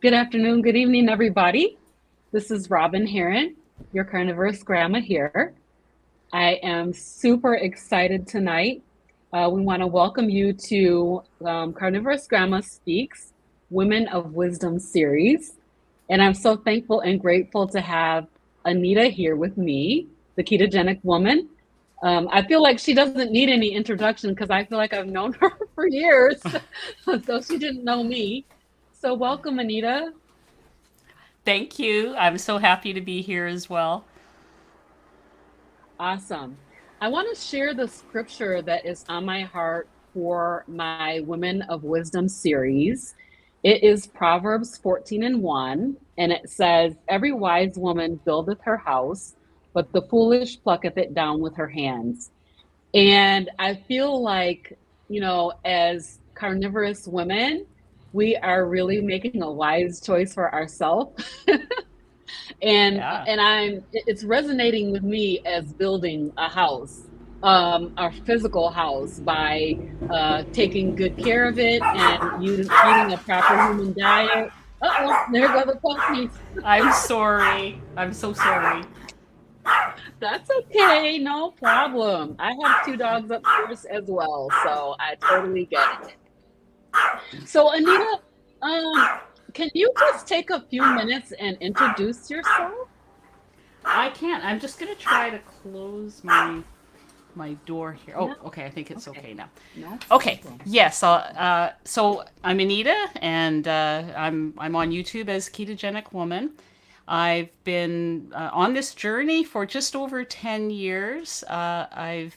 Good afternoon, good evening, everybody. This is Robyn Herron, your carnivorous grandma here. I am super excited tonight. We want to welcome you to Carnivorous Grandma Speaks Women of Wisdom series. And I'm so thankful and grateful to have Anita here with me, the ketogenic woman. I feel like she doesn't need any introduction because I feel like I've known her for years, so she didn't know me. So welcome, Anita. Thank you. I'm so happy to be here as well. Awesome. I want to share the scripture that is on my heart for my Women of Wisdom series. It is Proverbs 14 and 1, and it says, "Every wise woman buildeth her house, but the foolish plucketh it down with her hands." And I feel like, as carnivorous women, we are really making a wise choice for ourselves. and Yeah. and it's resonating with me as building a house, our physical house, by taking good care of it and eating a proper human diet. Uh-oh, there go the puppies. I'm sorry. I'm so sorry. That's okay, no problem. I have two dogs upstairs as well, so I totally get it. So Anita, um can you just take a few minutes and introduce yourself? I can't. I'm just going to try to close my door here. Oh, Yeah, okay. I think it's okay, okay now. no Okay. problem. Yes. So I'm Anita, and I'm on YouTube as Ketogenic Woman. I've been on this journey for just over 10 years. I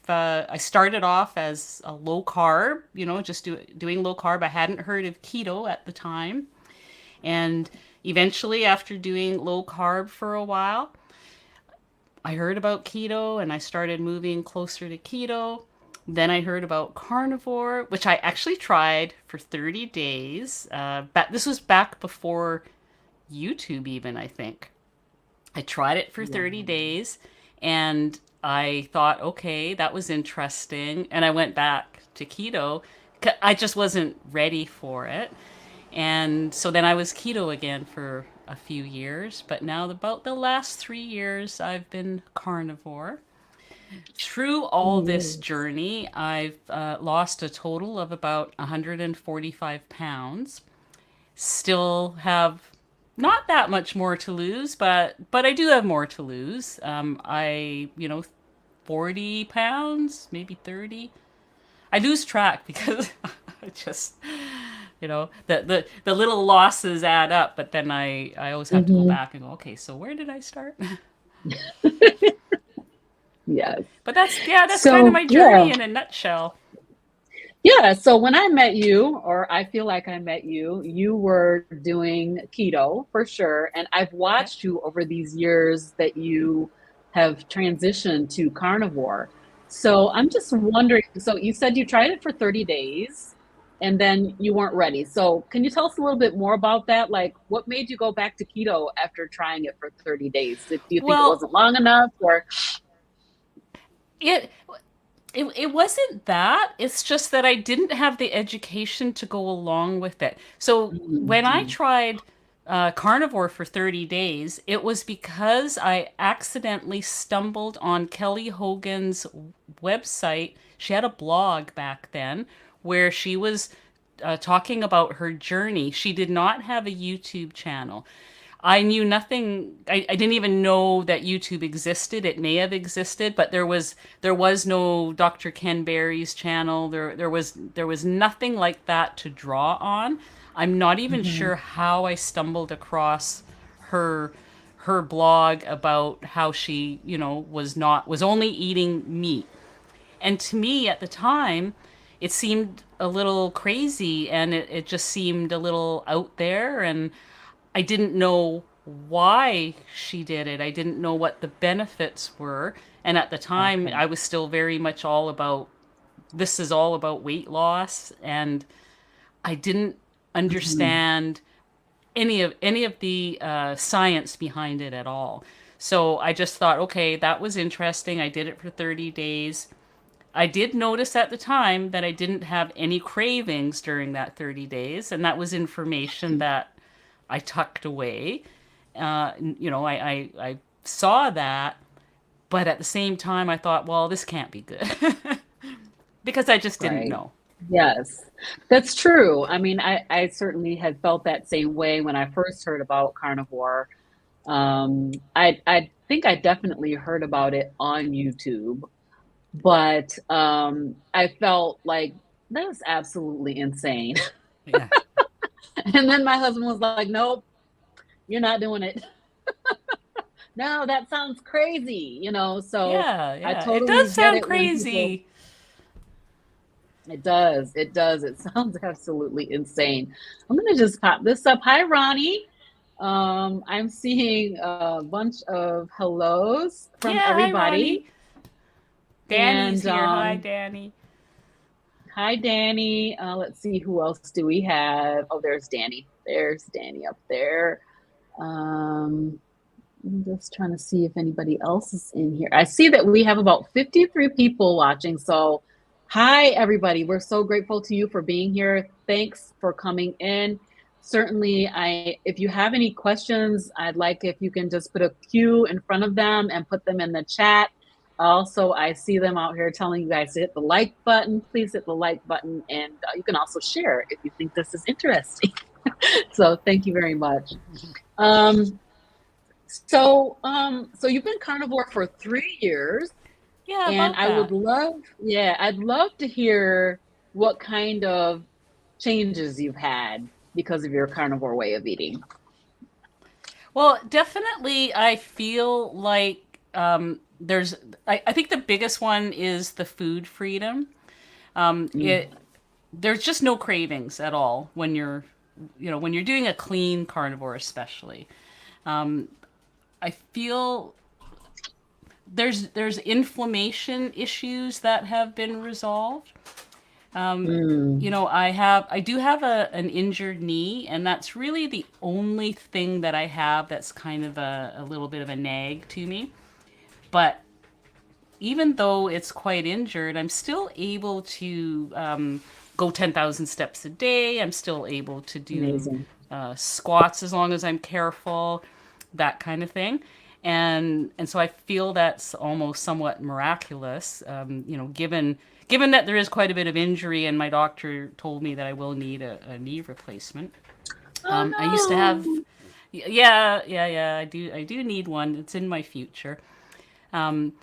started off as a low carb, just doing low carb. I hadn't heard of keto at the time, and eventually, after doing low carb for a while, I heard about keto and I started moving closer to keto. Then I heard about carnivore, which I actually tried for 30 days. This was back before YouTube, even, I think. I tried it for 30 Wow. days and I thought, okay, that was interesting. And I went back to keto. I just wasn't ready for it. And so then I was keto again for a few years. But now, about the last 3 years, I've been carnivore. Through all this Yes. journey, I've lost a total of about 145 pounds. Still have not that much more to lose, but I do have more to lose. I 40 pounds, maybe 30. I lose track because I just the little losses add up, but then I always have to go Hmm. back and go, okay, so where did I start? Yes. But that's kind of So, my yeah. journey in a nutshell. Yeah. So when I met you, or I feel like I met you, you were doing keto for sure. And I've Yeah. watched you over these years that you have transitioned to carnivore. So I'm just wondering, so you said you tried it for 30 days and then you weren't ready. So can you tell us a little bit more about that? Like, what made you go back to keto after trying it for 30 days? Do you think it wasn't Well, long enough, or? it it wasn't that. It's just that I didn't have the education to go along with it. So when I Mhm. tried carnivore for 30 days, it was because I accidentally stumbled on Kelly Hogan's website. She had a blog back then where she was talking about her journey. She did not have a YouTube channel. I knew nothing. I didn't even know that YouTube existed. It may have existed, but there was no Dr. Ken Berry's channel. There was nothing like that to draw on. I'm not even Mhm. sure how I stumbled across her her blog about how she, was only eating meat. And to me at the time, it seemed a little crazy and it just seemed a little out there. And I didn't know why she did it. I didn't know what the benefits were. And at the time, Okay. I was still very much all about this is all about weight loss. And I didn't Mhm. understand any of the science behind it at all. So I just thought, okay, that was interesting. I did it for 30 days. I did notice at the time that I didn't have any cravings during that 30 days, and that was information that I tucked away. I saw that, but at the same time, I thought, well, this can't be good because I just didn't Right. know. Yes, that's true. I mean, I certainly had felt that same way when I first heard about carnivore. I think I definitely heard about it on YouTube, but I felt like that was absolutely insane. Yeah. And then my husband was like, "Nope, you're not doing it." No, that sounds crazy, So Yeah, I yeah. It totally does get sound it when people. crazy. It does. It does. It sounds absolutely insane. I'm gonna just pop this up. Hi, Ronnie. I'm seeing a bunch of hellos from Yeah, hi, everybody. Ronnie. Danny's And here. Hi, Danny. hi, Danny. Let's see, who else do we have? Oh, there's Danny. There's Danny up there. Um, I'm just trying to see if anybody else is in here. I see that we have about 53 people watching. So, hi, everybody. We're so grateful to you for being here. Thanks for coming in. Certainly, if you have any questions, I'd like if you can just put a Q in front of them and put them in the chat. Also, I see them out here telling you guys to hit the like button. Please hit the like button, and you can also share if you think this is interesting. So, thank you very much. Um, so you've been carnivore for 3 years, Yeah, and about that. I'd love to hear what kind of changes you've had because of your carnivore way of eating. Well, definitely, I feel like I think the biggest one is the food freedom. Mm. It There's just no cravings at all when when you're doing a clean carnivore, especially. I feel there's inflammation issues that have been resolved. Mm. I do have an injured knee, and that's really the only thing that I have that's kind of a little bit of a nag to me. But even though it's quite injured, I'm still able to go 10,000 steps a day. I'm still able to do Amazing. squats as long as I'm careful, that kind of thing. And so I feel that's almost somewhat miraculous, given that there is quite a bit of injury, and my doctor told me that I will need a knee replacement. I used to have, Oh yeah. I do need one. It's in my future. Um,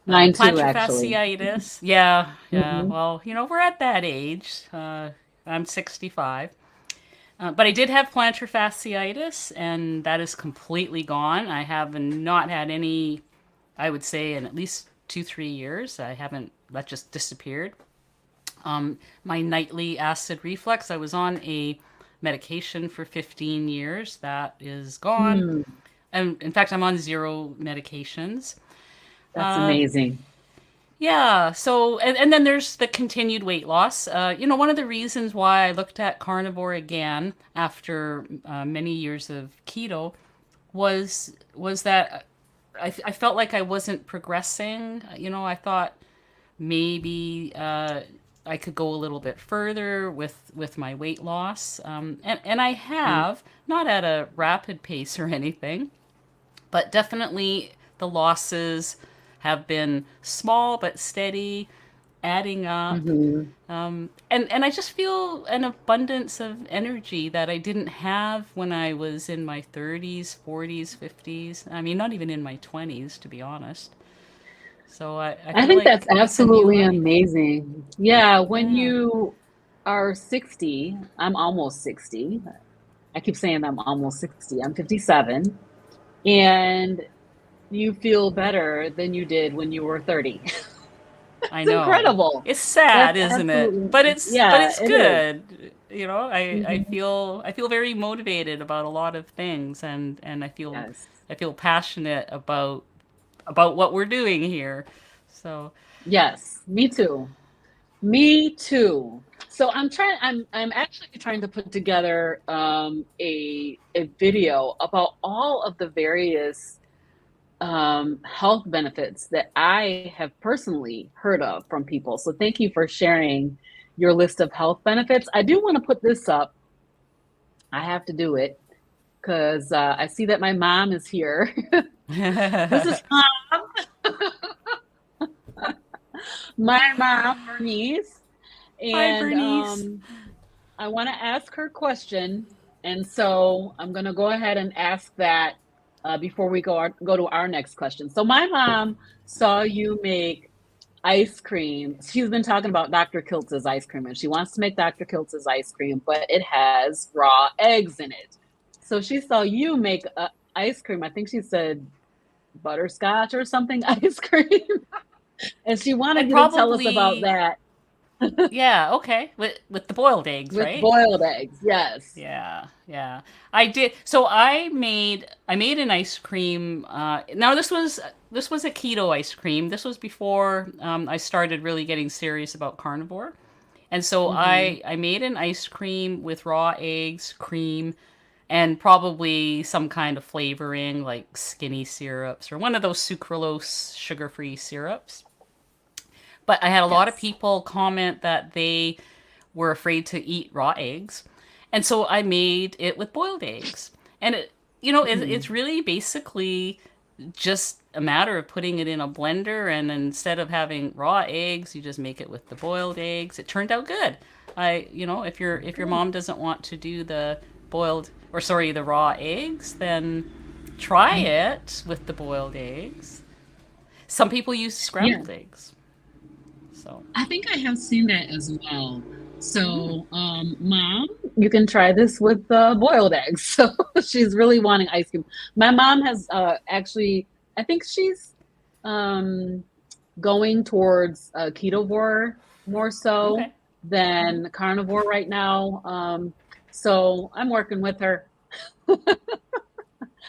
no, mine too, Plantar actually. fasciitis. Yeah, yeah. Hmm. Well, we're at that age. I'm 65. But I did have plantar fasciitis, and that is completely gone. I have not had any, I would say, in at least 2, 3 years. I haven't, that just disappeared. My nightly acid reflux, I was on a medication for 15 years. That is gone. Mm, And in fact, I'm on zero medications. that's Uh, amazing. Yeah. So, and then there's the continued weight loss. One of the reasons why I looked at carnivore again after many years of keto was that I felt like I wasn't progressing. I thought maybe I could go a little bit further with my weight loss, and I Mm, have, not at a rapid pace or anything, but definitely the losses have been small but steady, adding up. mhm. And I just feel an abundance of energy that I didn't have when I was in my 30s, 40s, 50s. I mean, not even in my 20s, to be honest. So I I feel think like that's it's a new absolutely life. amazing. Yeah, when Yeah. you are 60, I'm almost 60. I keep saying I'm almost 60. I'm 57. And you feel better than you did when you were 30. I It's know. incredible. It's sad, That's isn't it? absolutely, But yeah, it's it is. good. Mhm. I feel very motivated about a lot of things, and Yes. I feel passionate about what we're doing here. So, Yes, me too. Me too. So I'm actually trying to put together a video about all of the various health benefits that I have personally heard of from people. So thank you for sharing your list of health benefits. I do want to put this up. I have to do it because I see that my mom is here. This is my mom, Bernice, Hi, and Bernice. I want to ask her question, and so I'm going to go ahead and ask that before we go to our next question. So my mom saw you make ice cream. She's been talking about Dr. Kiltz's ice cream, and she wants to make Dr. Kiltz's ice cream, but it has raw eggs in it. So she saw you make ice cream. I think she said butterscotch or something ice cream, and she wanted And you to tell us about probably, that yeah, okay, with the boiled eggs, with right? boiled eggs. Yes. Yeah, yeah. I did. So I made an ice cream. Now this was a keto ice cream. This was before I started really getting serious about carnivore. And so Mm-hmm. I made an ice cream with raw eggs, cream, and probably some kind of flavoring like skinny syrups or one of those sucralose sugar-free syrups. But I had a lot of Yes. people comment that they were afraid to eat raw eggs. And so I made it with boiled eggs. And it's Mm-hmm. really basically just a matter of putting it in a blender, and instead of having raw eggs, you just make it with the boiled eggs. It turned out good. If your Good. mom doesn't want to do the boiled or sorry, the raw eggs, then try it with the boiled eggs. Some people use Yeah. scrambled eggs. So, I think I have seen that as well. mm, So, mom, you can try this with boiled eggs. So she's really wanting ice cream. My mom has actually, I think she's um, going towards ketovore more so okay. Hmm. than carnivore right now. So I'm working with her.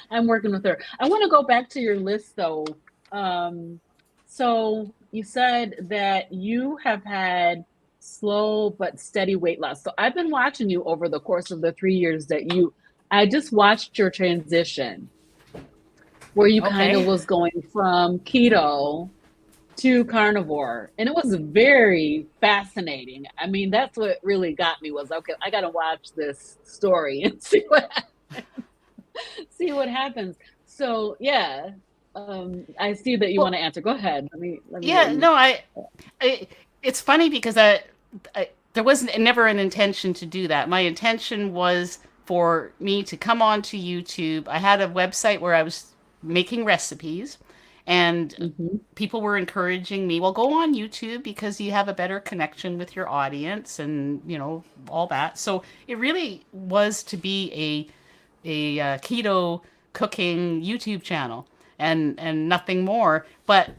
I'm working with her. I want to go back to your list though. Um, so you said that you have had slow but steady weight loss. So I've been watching you over the course of the 3 years I just watched your transition where you kind of Okay. was going from keto to carnivore. And it was very fascinating. I mean, that's what really got me was, okay, I got to watch this story and see what happens. So yeah, I see that you want Well, to answer. Go ahead. Let me let yeah, you. no, it's funny because there wasn't never an intention to do that. My intention was for me to come onto YouTube. I had a website where I was making recipes, and Hmm. people were encouraging me, well, go on YouTube because you have a better connection with your audience and, all that. So it really was to be a keto cooking YouTube channel and nothing more. But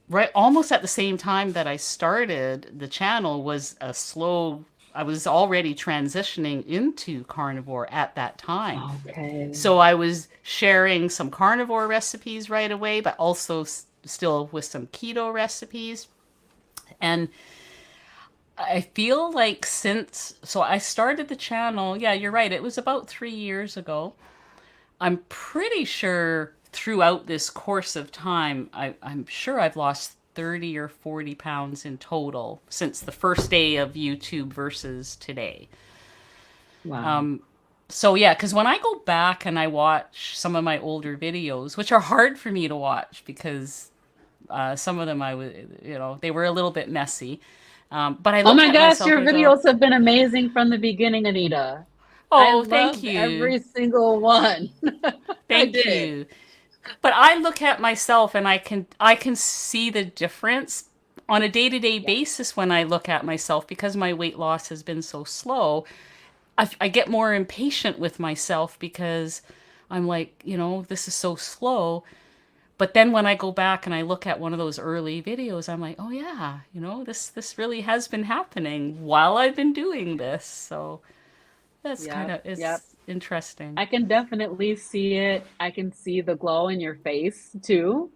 right almost at the same time that I started the channel was a slow I was already transitioning into carnivore at that time. Okay. So I was sharing some carnivore recipes right away, but also still with some keto recipes. And I feel like so I started the channel, yeah, you're right, it was about 3 years ago. I'm pretty sure throughout this course of time, I'm sure I've lost 30 or 40 pounds in total since the first day of YouTube versus today. Wow. So yeah, because when I go back and I watch some of my older videos, which are hard for me to watch because some of them they were a little bit messy. But I Oh look my at gosh, myself, your I go, videos have been amazing from the beginning, Anita. I oh, thank loved you. every single one. I Thank did. you. But I look at myself and I can see the difference on a day-to-day Yeah. basis when I look at myself because my weight loss has been so slow. I get more impatient with myself because I'm like, this is so slow. But then when I go back and I look at one of those early videos, I'm like, oh yeah, this really has been happening while I've been doing this. So that's kind Yep. of Yep. it's interesting. I can definitely see it. I can see the glow in your face too.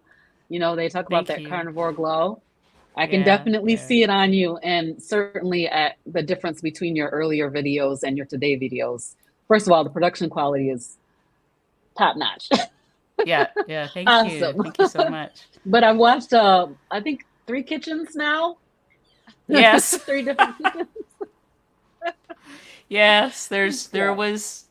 They talk about Thank that you. carnivore glow. I can Yeah, definitely yeah. see it on you, and certainly at the difference between your earlier videos and your today videos. First of all, the production quality is top notch. Yeah, yeah. Thank you. Awesome. Thank you so much. But I've watched I think 3 kitchens now. Yes. 3 different kitchens. Yes, there Yeah. was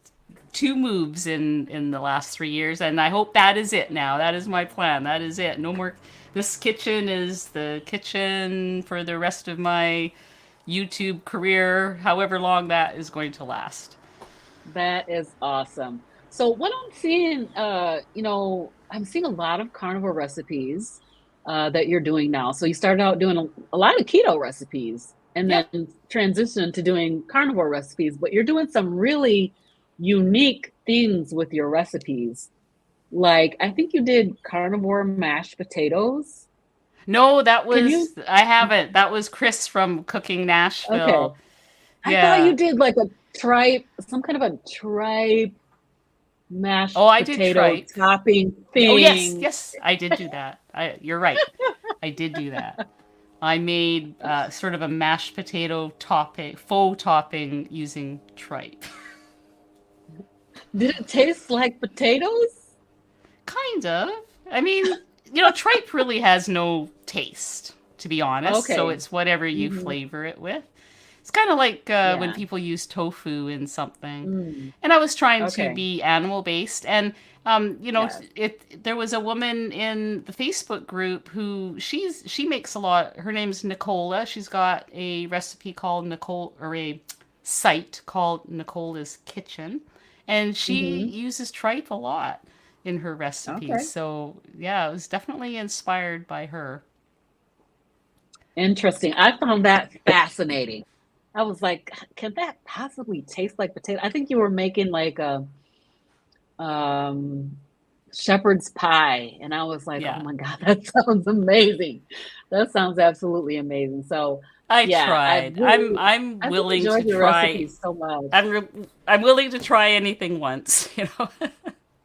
two moves in the last 3 years, and I hope that is it now. That is my plan. That is it. No more. This kitchen is the kitchen for the rest of my YouTube career, however long that is going to last. That is awesome. So what I'm seeing, I'm seeing a lot of carnivore recipes that you're doing now. So you started out doing a lot of keto recipes and then Yep. transitioned to doing carnivore recipes, but you're doing some really unique things with your recipes. Like I think you did carnivore mashed potatoes. No, that Can you? was I haven't. That was Chris from Cooking Okay. Nashville. I thought you Yeah. did like a tripe, some kind of a tripe Oh, mashed I did potato tripe. topping Oh, yes, thing. yes, I did do that. You're right. I did do that. I made sort of a mashed potato topping, faux topping using tripe. Did it taste like potatoes? Kind of. I mean, tripe really has no taste, to be honest. So Okay. it's whatever you Hmm. flavor it with. It's kind of like when Yeah. people use tofu in something. Mm. And I was trying to Okay. be animal based. And Yes. there was a woman in the Facebook group who she makes a lot. Her name's Nicola. She's got a recipe called Nicole, or a site called Nicola's Kitchen, and she Hmm. uses tripe a lot in her recipes. Okay. So yeah, it was definitely inspired by her. Interesting. I found that fascinating. I was like, can that possibly taste like potato? I think you were making like a um shepherd's pie, and I was like, oh Yeah, my God, that sounds amazing. That sounds absolutely amazing. So I yeah, tried. I'm I've willing to enjoyed your try. recipes so much. I'm willing to try anything once.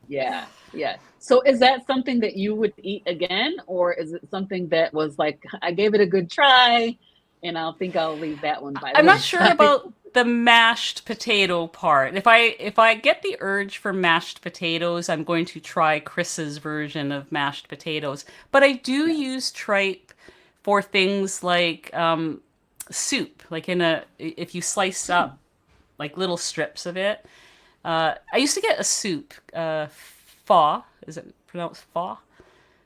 Yeah, yeah. So is that something that you would eat again, or is it something that was like, I gave it a good try, and I'll leave that one by the I'm not sure wayside? about the mashed potato part. If I get the urge for mashed potatoes, I'm going to try Chris's version of mashed potatoes. But I do Yes. use tripe for things like soup. Like if you slice up like little strips of it. I used to get a soup, pho. Is it pronounced pho?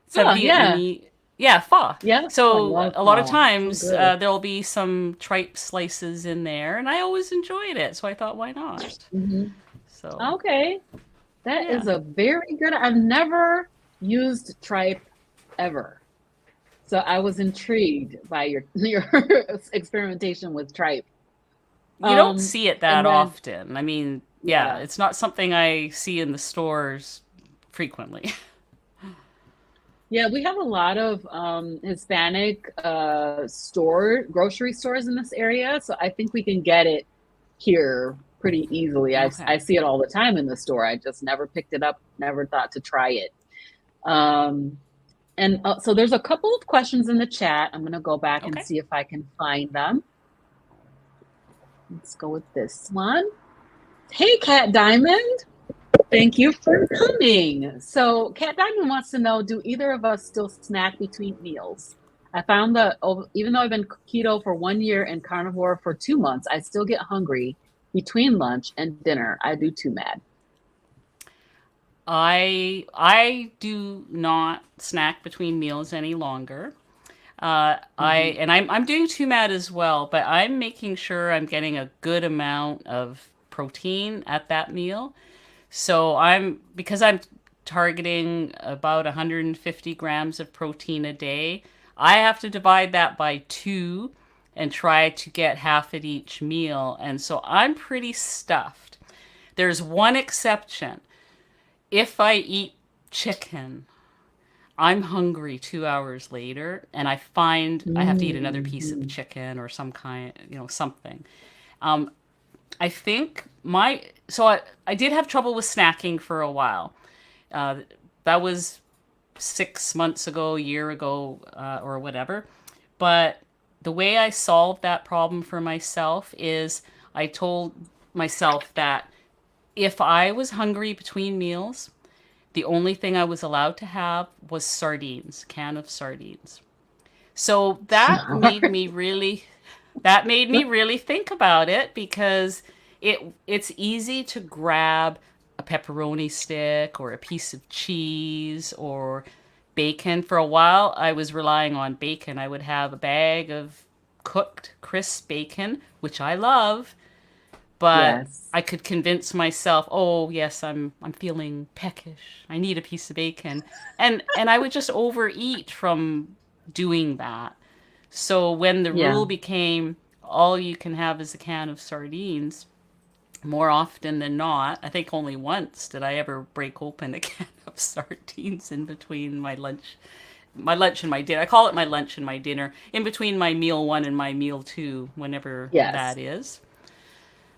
It's a Oh, yeah. Vietnamese. Yeah, pho. Yeah. I So love a lot of fall. So times good. there'll be some tripe slices in there, and I always enjoyed it. So I thought, why not? Hmm. So Okay. That yeah. is a very good. I've never used tripe ever. So I was intrigued by your experimentation with tripe. You don't see it that And then often. I mean, yeah, yeah. it's not something I see in the stores frequently. Yeah, we have a lot of Hispanic grocery stores in this area, so I think we can get it here pretty easily. I Okay. see it all the time in the store. I just never picked it up, never thought to try it. Um, and so there's a couple of questions in the chat. I'm going to go back and Okay. see if I can find them. Let's go with this one. Hey, Cat Diamond. Thank you for coming. So, Cat Diamond wants to know, do either of us still snack between meals? I found that even though I've been keto for 1 year and carnivore for 2 months, I still get hungry between lunch and dinner. I do too mad. I do not snack between meals any longer. Hmm. I'm doing too mad as well, but I'm making sure I'm getting a good amount of protein at that meal. So because I'm targeting about 150 grams of protein a day, I have to divide that by two and try to get half at each meal. And so I'm pretty stuffed. There's one exception. If I eat chicken, I'm hungry 2 hours later, and I find I have to eat another piece of Hmm. chicken or some kind, something. Um, I think I did have trouble with snacking for a while. Uh, that was 6 months ago, a year ago, or whatever. But the way I solved that problem for myself is I told myself that if I was hungry between meals, the only thing I was allowed to have was sardines, can of sardines. So that made me really think about it because it's easy to grab a pepperoni stick or a piece of cheese or bacon. For a while, I was relying on bacon. I would have a bag of cooked crisp bacon, which I love, but Yes. I could convince myself, oh yes, I'm feeling peckish. I need a piece of bacon, and I would just overeat from doing that. So when the Yeah. rule became all you can have is a can of sardines, more often than not, I think only once did I ever break open a can of sardines in between my lunch and my dinner. I call it my lunch and my dinner, in between my meal one and my meal two, whenever Yes. that is.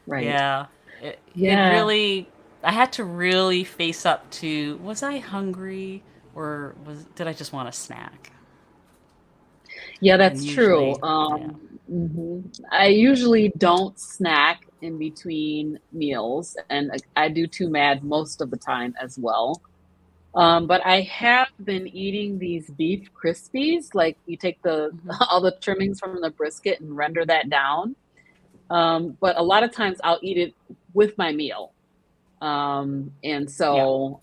Right. Yeah. It Yeah. really, I had to really face up to, was I hungry or did I just want a snack? Yeah, And that's true. usually, yeah. I usually don't snack in between meals, and I do too mad most of the time as well. But I have been eating these beef crispies, like you take the Hmm. all the trimmings from the brisket and render that down. But a lot of times I'll eat it with my meal. And Yeah. so,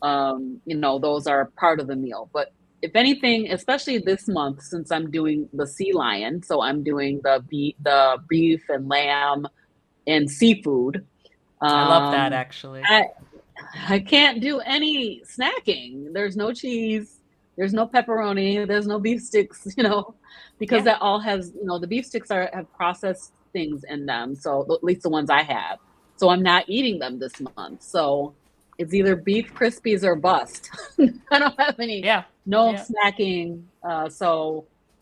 those are part of the meal. But if anything, especially this month, since I'm doing the sea lion, so I'm doing the beef and lamb and seafood. I love that Um, actually. I I can't do any snacking. There's no cheese, there's no pepperoni, there's no beef sticks, because Yeah. that all has, the beef sticks have processed things in them. So at least the ones I have. So I'm not eating them this month. So it's either beef crispies or bust. I don't have Yeah. no Yeah. snacking.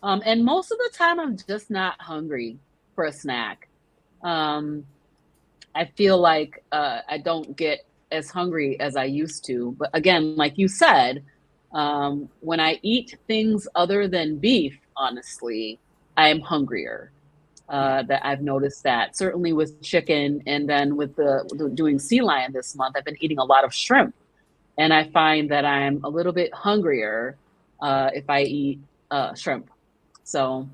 And most of the time I'm just not hungry for a snack. Um, I feel like I don't get as hungry as I used to. But again, like you said, when I eat things other than beef, honestly, I am hungrier. Yeah. That I've noticed that certainly with chicken, and then with doing sea lion this month, I've been eating a lot of shrimp, and I find that I'm a little bit hungrier if I eat shrimp. So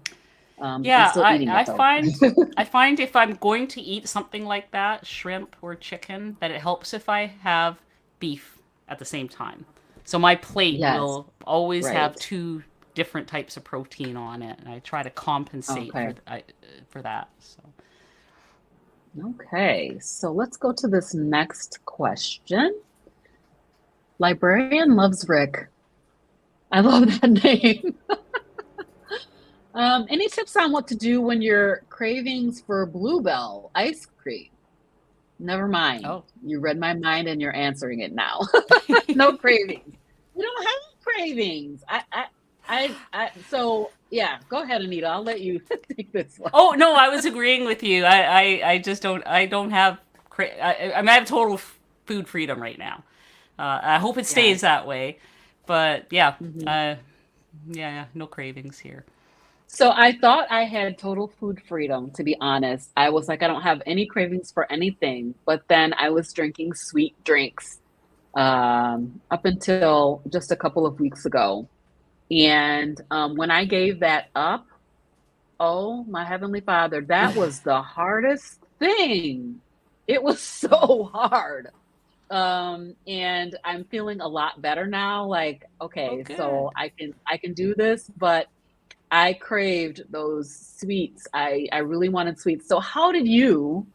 I'm Yeah, still eating it I though. find if I'm going to eat something like that, shrimp or chicken, that it helps if I have beef at the same time. So my plate Yes, will always have right. two different types of protein on it, and I try to compensate Okay. for that. So Okay, so let's go to this next question. Librarian loves Rick. I love that name. Any tips on what to do when your cravings for Bluebell ice cream? Never mind. oh. You read my mind and you're answering it now. No cravings. We don't have cravings. So yeah, go ahead, Anita. I'll let you take this one. Oh no, I was agreeing with you. I just don't have I mean I have total food freedom right now. I hope it stays Yes. that way. But yeah, Mhm. uh, yeah, no cravings here. So I thought I had total food freedom, to be honest. I was like, I don't have any cravings for anything. But then I was drinking sweet drinks up until just a couple of weeks ago. And when I gave that up, oh, my Heavenly Father, that was the hardest thing. It was so hard. And I'm feeling a lot better now. Like, Oh, okay, so good. I can do this, but I craved those sweets. I really wanted sweets. So how did you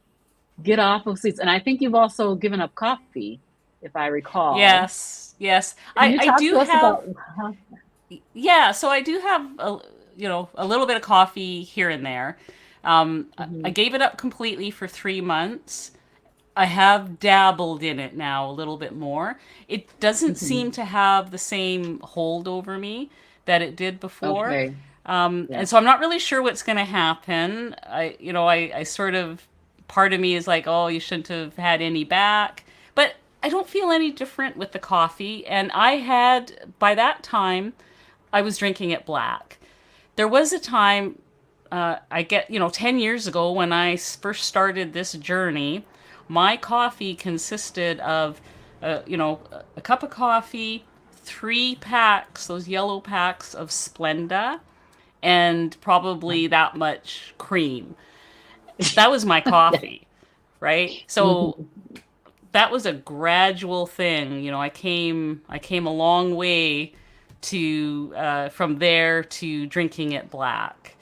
get off of sweets? And I think you've also given up coffee, if I recall. Yes, yes. Can you I talk do to us have about how? yeah, so I do have a little bit of coffee here and there. I Mhm. gave it up completely for 3 months. I have dabbled in it now a little bit more. It doesn't seem Mhm. to have the same hold over me that it did before. Okay. And Yes. so I'm not really sure what's going to happen. I sort of, part of me is like, oh, you shouldn't have had any back. But I don't feel any different with the coffee. And by that time, I was drinking it black. There was a time, 10 years ago when I first started this journey, my coffee consisted of, a cup of coffee, 3 packs, those yellow packs of Splenda, and probably that much cream. That was my Yeah. coffee, right? So Mhm. that was a gradual thing. I came a long way to from there to drinking it black.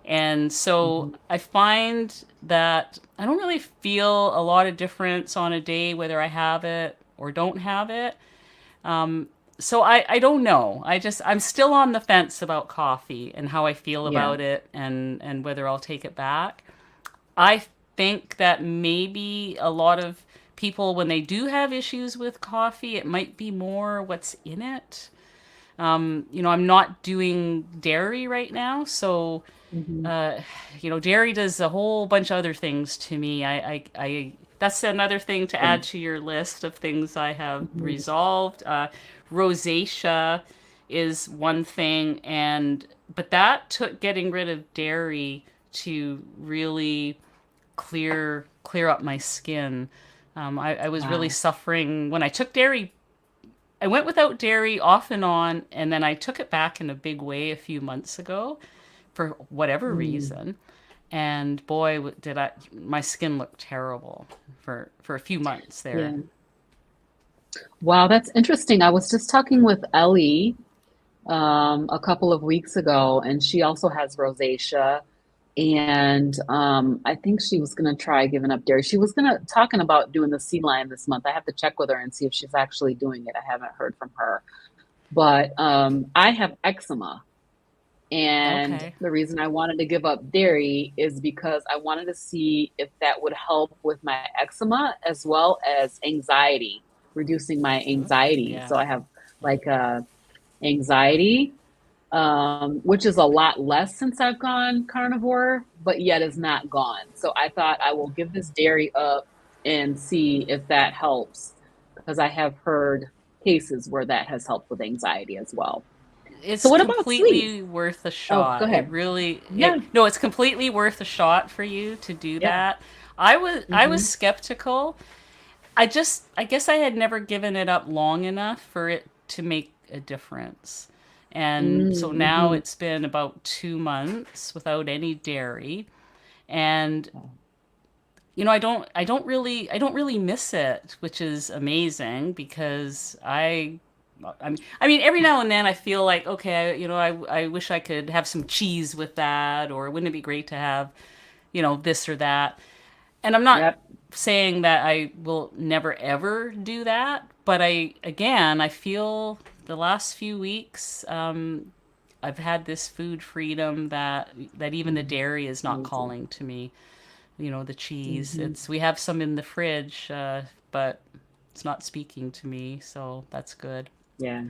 And so Mhm. I find that I don't really feel a lot of difference on a day whether I have it or don't have it. So I don't know. I'm still on the fence about coffee and how I feel Yeah. about it and whether I'll take it back. I think that maybe a lot of people, when they do have issues with coffee, it might be more what's in it. I'm not doing dairy right now, so Hmm. dairy does a whole bunch of other things to me. That's another thing to Yeah. add to your list of things I have Hmm. resolved. Rosacea is one thing, but that took getting rid of dairy to really clear up my skin. I was really Wow. suffering when I took dairy. I went without dairy off and on, and then I took it back in a big way a few months ago for whatever Mm. reason. And boy, did I my skin looked terrible for a few months there. Yeah. Wow, that's interesting. I was just talking with Ellie a couple of weeks ago, and she also has rosacea. And I think she was gonna try giving up dairy. She was gonna talking about doing the sea lion this month. I have to check with her and see if she's actually doing it. I haven't heard from her. But I have eczema. And Okay. the reason I wanted to give up dairy is because I wanted to see if that would help with my eczema as well as anxiety, reducing my anxiety. Yeah. So I have like anxiety, which is a lot less since I've gone carnivore, but yet is not gone. So I thought I will give this dairy up and see if that helps because I have heard cases where that has helped with anxiety as well. So It's what about sweets? completely worth a Oh, go shot. It ahead. really Yeah. no, it's completely worth a shot for you to do Yeah. that. I was Hmm. skeptical. I guess I had never given it up long enough for it to make a difference. And so now Mm-hmm. it's been about 2 months without any dairy. And I don't really miss it, which is amazing because I mean, every now and then I feel like, okay, I wish I could have some cheese with that, or wouldn't it be great to have, this or that. And I'm not Yep. saying that I will never ever do that, but I feel the last few weeks, I've had this food freedom that even the Mhm. dairy is not Amazing. calling to me. The cheese. Hmm. We have some in the fridge, but it's not speaking to me, so that's good. Yeah.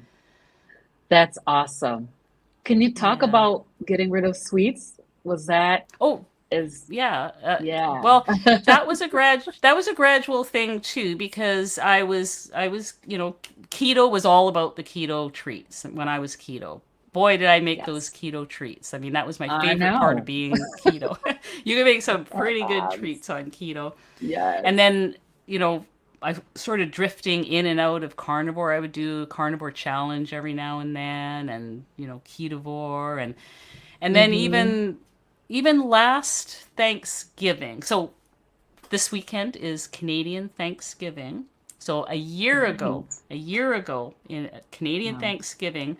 That's awesome. Can you talk Yeah. about getting rid of sweets? Was that Oh, is yeah. yeah. Well, that was a gradual thing too, because keto was all about the keto treats when I was keto. Boy, did I make those Yes. keto treats. I mean, that was my I favorite part of know. being keto. You can make some pretty good treats on keto. And Yes. then, you know, I sort of drifting in and out of carnivore. I would do a carnivore challenge every now and then, and ketovore, and then Hmm. even last Thanksgiving. So this weekend is Canadian Thanksgiving. So Nice. a year ago in Canadian Wow. Thanksgiving,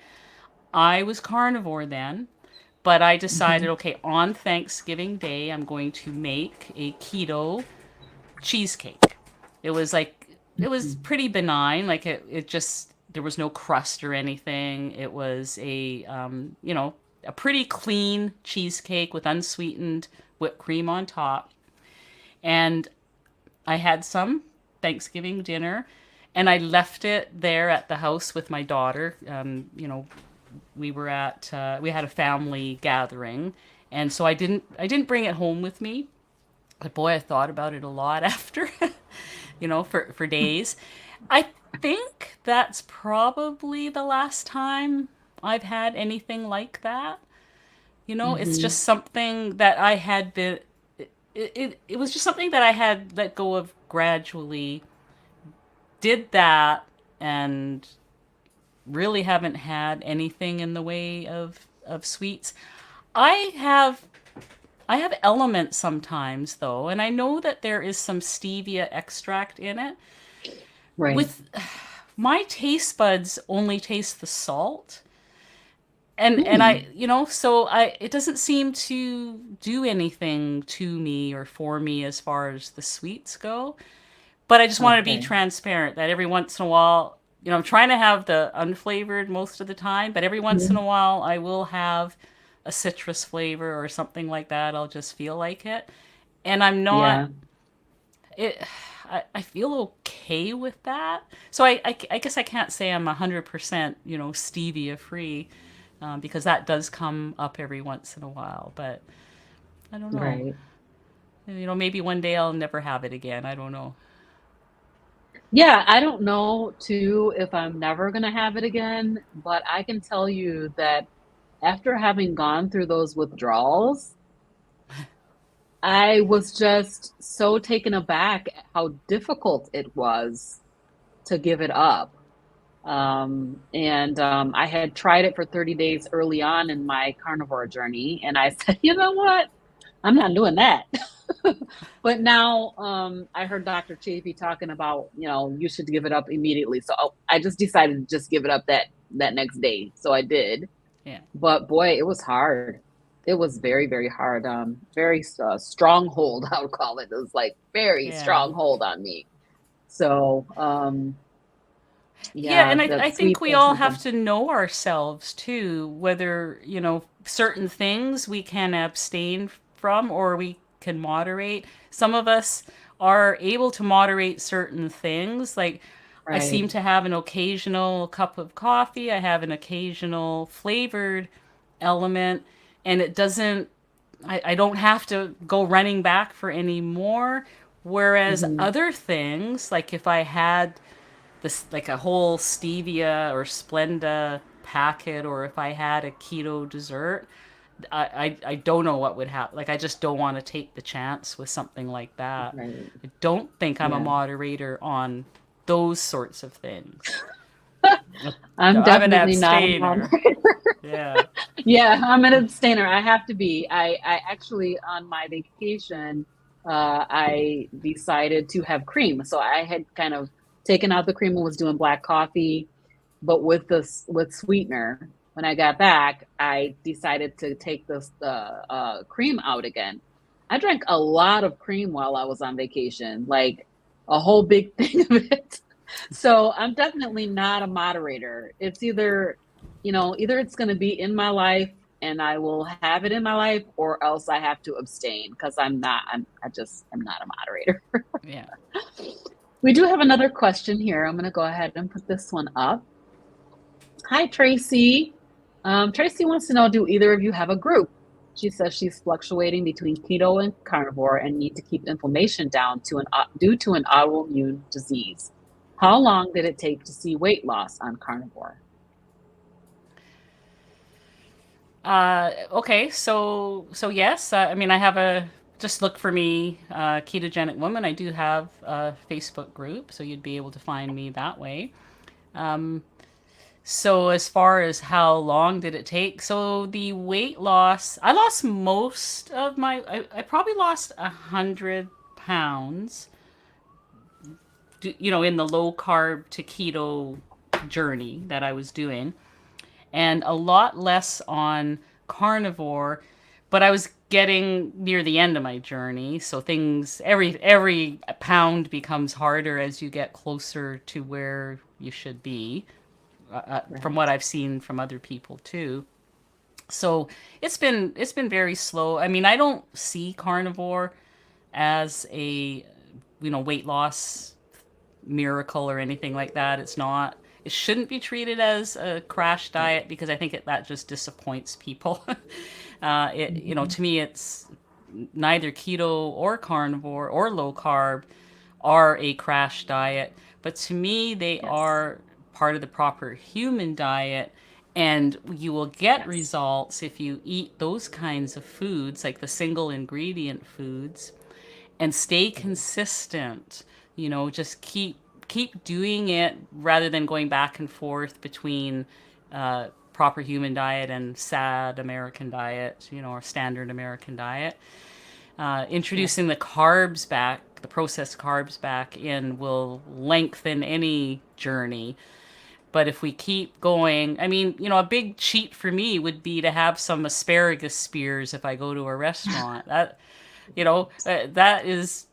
I was carnivore then, but I Hmm. decided, okay, on Thanksgiving Day, I'm going to make a keto cheesecake. It was like it was Hmm. pretty benign. Like it just there was no crust or anything. It was a pretty clean cheesecake with unsweetened whipped cream on top. And I had some Thanksgiving dinner, and I left it there at the house with my daughter. We had a family gathering, and so I didn't bring it home with me. But boy, I thought about it a lot after, for days. I think that's probably the last time I've had anything like that. It's Hmm. just something that I had been. It was just something that I had let go of gradually. Did that and really haven't had anything in the way of sweets. I have I have elements sometimes though, and I know that there is some stevia extract in it. Right. With my taste buds only taste the salt. And I, Hmm. so I it doesn't seem to do anything to me or for me as far as the sweets go. But I just want to be Okay. transparent that every once in a while, I'm trying to have the unflavored most of the time, but every once in a Mhm. while I will have a citrus flavor or something like that. I'll just feel like it. And I'm not Yeah. it I feel okay with that. So I guess I can't say I'm 100%, stevia free, because that does come up every once in a while. But I don't know. Right. Maybe one day I'll never have it again. I don't know. Yeah, I don't know too if I'm never gonna have it again, but I can tell you that after having gone through those withdrawals, I was just so taken aback at how difficult it was to give it up. And I had tried it for 30 days early on in my carnivore journey, and I said, you know what? I'm not doing that. But now I heard Dr. Chafee talking about, you should give it up immediately. So I just decided to just give it up that next day. So I did. Yeah. But boy, it was hard. It was very, very hard. Very stronghold, I would call it. It was like very Yeah. stronghold on me. So Yeah, yeah, and I that think sweets we are all have something. to know ourselves too, whether, certain things we can abstain from or we can moderate. Some of us are able to moderate certain things. Like I Right. seem to have an occasional cup of coffee, I have an occasional flavored element, and it doesn't, I don't have to go running back for any more. Whereas Hmm. other things, like if I had this like a whole stevia or Splenda packet, or if I had a keto dessert, I don't know what would happen. Like I just don't want to take the chance with something like that. Right. I don't think I'm a Yeah. moderator on those sorts of things. I'm I'm an definitely not a abstainer. moderator. Yeah. Yeah, I'm an abstainer. I have to be. I actually on my vacation, I decided to have cream. So I had kind of taken out the cream and was doing black coffee, but with sweetener. When I got back, I decided to take the cream out again. I drank a lot of cream while I was on vacation, like a whole big thing of it. So I'm definitely not a moderator. It's either it's going to be in my life and I will have it in my life, or else I have to abstain because I'm not a moderator. Yeah. We do have another question here. I'm going to go ahead and put this one up. Hi, Tracy. Tracy wants to know, do either of you have a group? She says she's fluctuating between keto and carnivore and need to keep inflammation down due to an autoimmune disease. How long did it take to see weight loss on carnivore? Okay, so yes, I mean I have a just look for me, ketogenic woman. I do have a Facebook group, so you'd be able to find me that way. So as far as how long did it take? So the weight loss, I lost most of I probably lost 100 pounds, in the low carb to keto journey that I was doing, and a lot less on carnivore, but I was getting near the end of my journey, so things every pound becomes harder as you get closer to where you should be, from what Right. I've seen from other people too. So it's been very slow. I mean, I don't see carnivore as a weight loss miracle or anything like that. It's not. It shouldn't be treated as a crash diet because I think that just disappoints people. Mhm. To me, it's neither keto or carnivore or low carb are a crash diet, but to me, they Yes. are part of the proper human diet. And you will get Yes. results if you eat those kinds of foods, like the single ingredient foods, and stay consistent. Just keep doing it rather than going back and forth between proper human diet and sad American diet, or standard American diet. Yeah. Introducing the carbs back, the processed carbs back in, will lengthen any journey. But if we keep going, I mean, a big cheat for me would be to have some asparagus spears if I go to a restaurant. That is,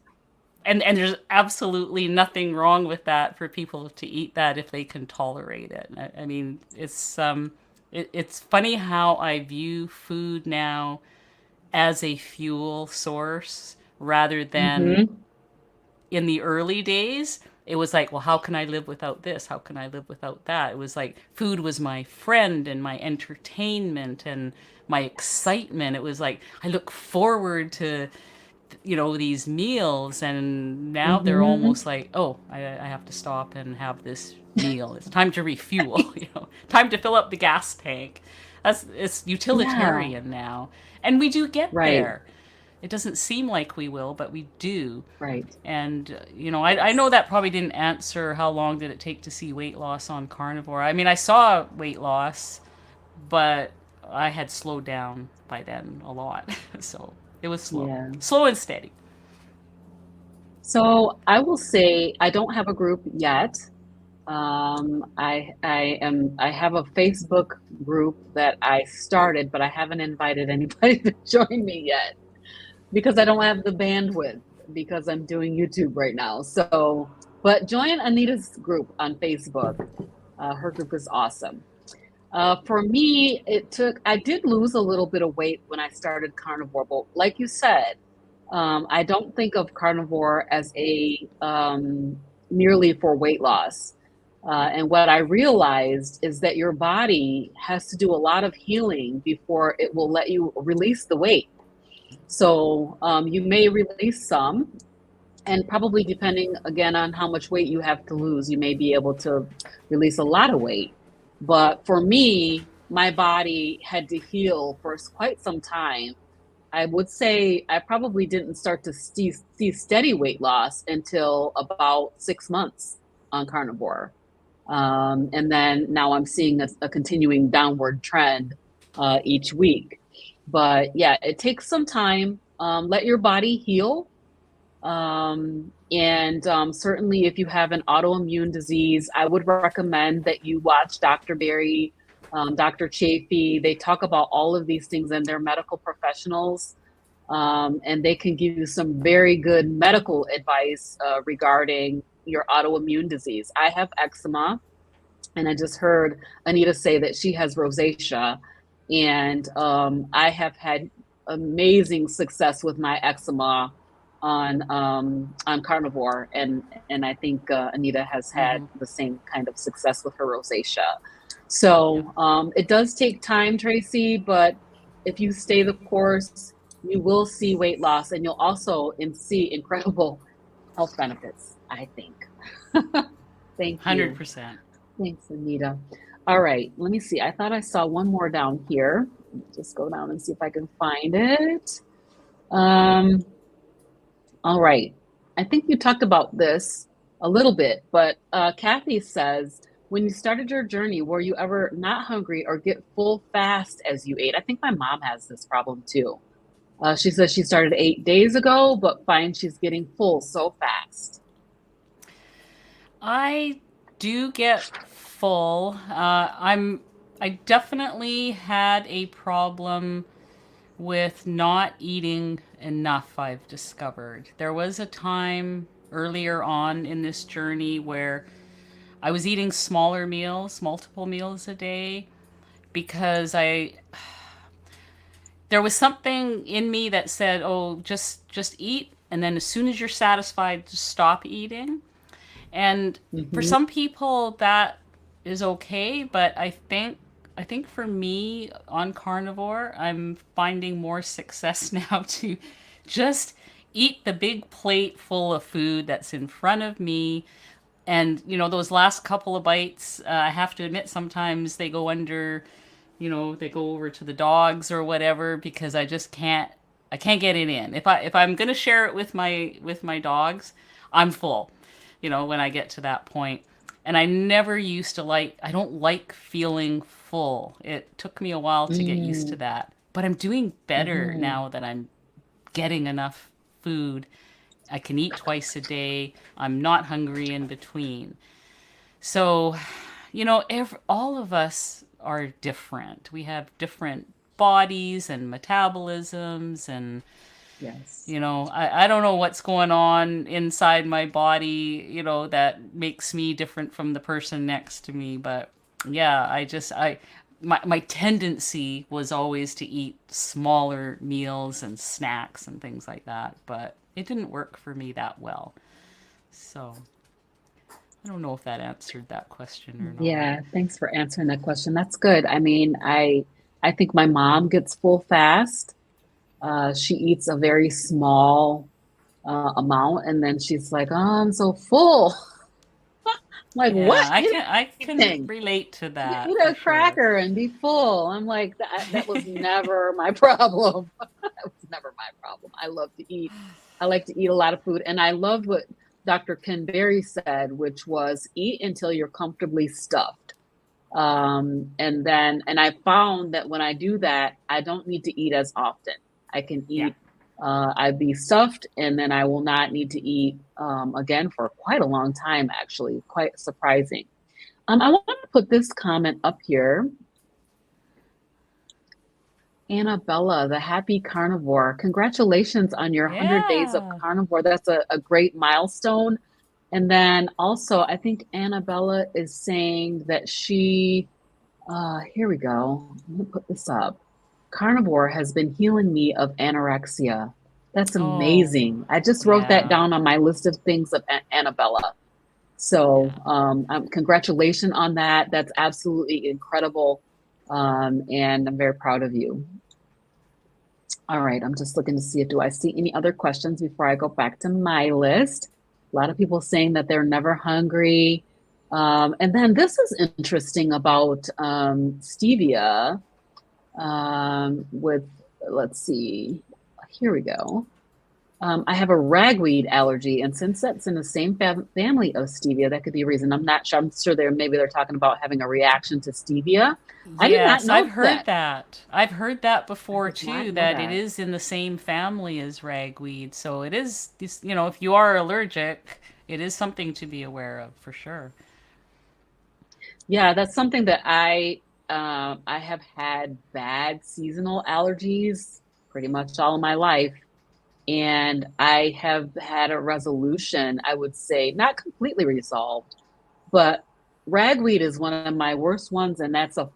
and there's absolutely nothing wrong with that for people to eat that if they can tolerate it. I mean, it's funny how I view food now as a fuel source rather than Mm-hmm. in the early days. It was like, well, how can I live without this? How can I live without that? It was like food was my friend and my entertainment and my excitement. It was like I look forward to these meals, and now they're Mm-hmm. almost like, oh, I have to stop and have this meal. It's time to refuel. Time to fill up the gas tank. It's Yeah. utilitarian now, and we do get Right. there. It doesn't seem like we will, but we do. Right. And I know that probably didn't answer how long did it take to see weight loss on carnivore. I mean, I saw weight loss, but I had slowed down by then a lot. So it was Yeah. slow and steady. So I will say I don't have a group yet. I have a Facebook group that I started, but I haven't invited anybody to join me yet because I don't have the bandwidth because I'm doing YouTube right now. So, but join Anita's group on Facebook. Her group is awesome. For me, I did lose a little bit of weight when I started carnivore, but like you said, I don't think of carnivore as merely for weight loss. And what I realized is that your body has to do a lot of healing before it will let you release the weight. So you may release some, and probably depending again on how much weight you have to lose, you may be able to release a lot of weight. But for me, my body had to heal for quite some time. I would say I probably didn't start to see steady weight loss until about 6 months on carnivore. And then now I'm seeing a continuing downward trend each week. But yeah, it takes some time. Let your body heal. And certainly, if you have an autoimmune disease, I would recommend that you watch Dr. Berry, Dr. Chafee. They talk about all of these things, and they're medical professionals. And they can give you some very good medical advice regarding your autoimmune disease. I have eczema, and I just heard Anita say that she has rosacea, and I have had amazing success with my eczema on carnivore, and I think Anita has had Hmm. the same kind of success with her rosacea. Yeah. So it does take time, Tracy, but if you stay the course, you will see weight loss, and you'll also see incredible health benefits, I think. Thank you. 100%. Thanks, Anita. All right, let me see. I thought I saw one more down here. Just go down and see if I can find it. Um, all right. I think you talked about this a little bit, but Kathy says, when you started your journey, were you ever not hungry or get full fast as you ate? I think my mom has this problem too. She says she started 8 days ago, but finds she's getting full so fast. I do get full. I definitely had a problem with not eating enough, I've discovered. There was a time earlier on in this journey where I was eating smaller meals, multiple meals a day, because there was something in me that said, "Oh, just eat, and then as soon as you're satisfied, just stop eating." And for Hmm. some people that is okay, but I think for me on carnivore, I'm finding more success now to just eat the big plate full of food that's in front of me. And those last couple of bites, I have to admit sometimes they go under, they go over to the dogs or whatever, because I can't get it in. If I'm going to share it with my dogs, I'm full, when I get to that point. And I never used to like, I don't like feeling full. It took me a while to get used to Mm, that. But I'm doing better mhm. now that I'm getting enough food. I can eat twice a day. I'm not hungry in between. So, all of us are different. We have different bodies and metabolisms and Yes. I don't know what's going on inside my body, that makes me different from the person next to me. But yeah, my tendency was always to eat smaller meals and snacks and things like that. But it didn't work for me that well. So I don't know if that answered that question or not. Yeah, thanks for answering that question. That's good. I mean, I think my mom gets full fast. She eats a very small amount, and then she's like, "Oh, I'm so full." I'm like, Yeah, what? I Eat can I can anything. relate to that Eat for a sure. cracker and be full. I'm like, that was never my problem. That was never my problem. I love to eat. I like to eat a lot of food. And I loved what Dr. Ken Berry said, which was eat until you're comfortably stuffed. And I found that when I do that, I don't need to eat as often. I can Yeah. eat, I'd be stuffed, and then I will not need to eat again for quite a long time, actually, quite surprising. I want to put this comment up here. Annabella, the happy carnivore. Congratulations on your 100 days of Yeah. carnivore. That's a great milestone. And then also, I think Annabella is saying that here we go. I'm going to put this up. Carnivore has been healing me of anorexia. That's Oh, amazing. I just wrote that yeah. down on my list of things of Annabella. So, Yeah. congratulations on that. That's absolutely incredible. And I'm very proud of you. All right, I'm just looking to see if do I see any other questions before I go back to my list. A lot of people saying that they're never hungry. And then this is interesting about stevia with, let's see, here we go. I have a ragweed allergy, and since that's in the same family of stevia, that could be a reason. I'm not sure. I'm sure they're talking about having a reaction to stevia. I did not Yes, I've know heard that. that. I've heard that I before did not too, know that it that. is in the same family as ragweed. So it is, if you are allergic, it is something to be aware of for sure. Yeah, that's something that I have had bad seasonal allergies pretty much all of my life. And I have had a resolution, I would say, not completely resolved, but ragweed is one of my worst ones, and that's a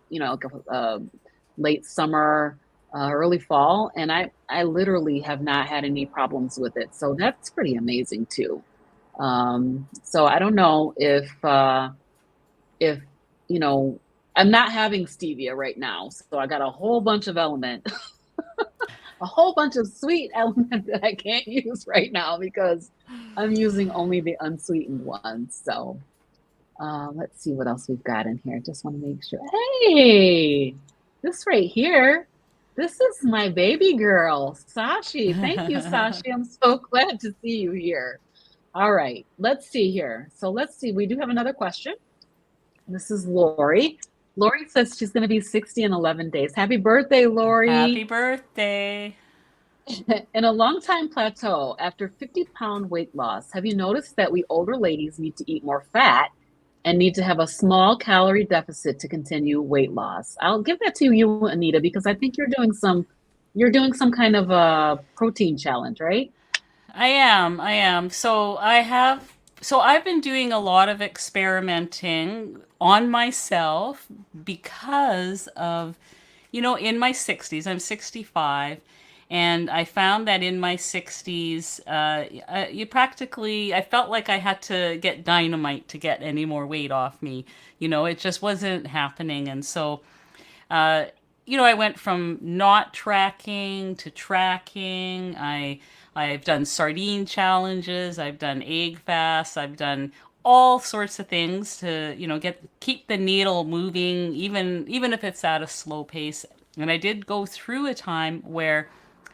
late summer, early fall, and I literally have not had any problems with it. So that's pretty amazing too. So I don't know if you know I'm not having stevia right now, so I got a whole bunch of element, a whole bunch of sweet element that I can't use right now because I'm using only the unsweetened ones. So let's see what else we've got in here. Just want to make sure. Hey, this right here. This is my baby girl, Sashi. Thank you, Sashi. I'm so glad to see you here. All right, let's see here. So let's see. We do have another question. This is Lori. Lori says she's going to be 60 in 11 days. Happy birthday, Happy Lori. birthday. In a long time plateau, after 50-pound weight loss, have you noticed that we older ladies need to eat more fat and need to have a small calorie deficit to continue weight loss? I'll give that to you, Anita, because I think you're doing some kind of a protein challenge, right? I am. So I've been doing a lot of experimenting on myself because of, in my 60s, I'm 65, and I found that in my 60s, I felt like I had to get dynamite to get any more weight off me. It just wasn't happening. And so, uh, I went from not tracking to tracking. I've done sardine challenges. I've done egg fasts. I've done all sorts of things to keep the needle moving, even if it's at a slow pace. And I did go through a time where